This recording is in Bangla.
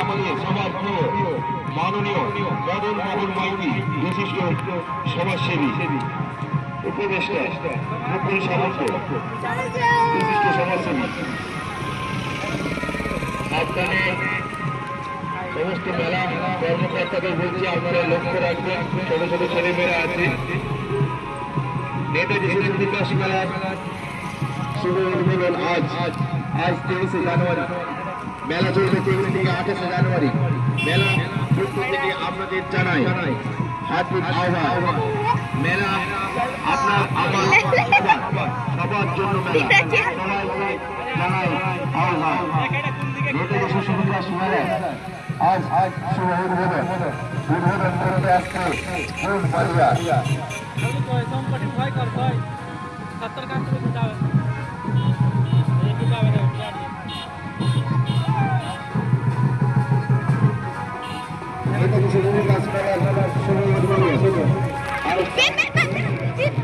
আমাদের সবার প্রিয় মাননীয় মদন মোহন মাইতি, বিশিষ্ট সমাজসেবী উপদেষ্টা মুকুল সামন্ত, বিশিষ্ট সমাজসেবী। আপনাদের সমস্ত মেলা কর্মকর্তাদের বলছি আপনারা লক্ষ্য রাখবেন, ছোট ছোট ছেলেমেয়েরা আছে। নেতাজি সুভাষ বিকাশ মেলার শুভ উদ্বোধন আজ 23শে জানুয়ারি। মেলা চলবে 23 থেকে 28শে জানুয়ারি। মেলা পক্ষ থেকে আপনাদের জানাই হার্দিক আহ্বান। মেলা আপনার আমার সবার জন্য মেলা, সবাইকে জানাই আহ্বান। নেতাজি সুভাষ বিকাশ মেলা আজ শুভ উদ্বোধন করতে আসছে পরিবার।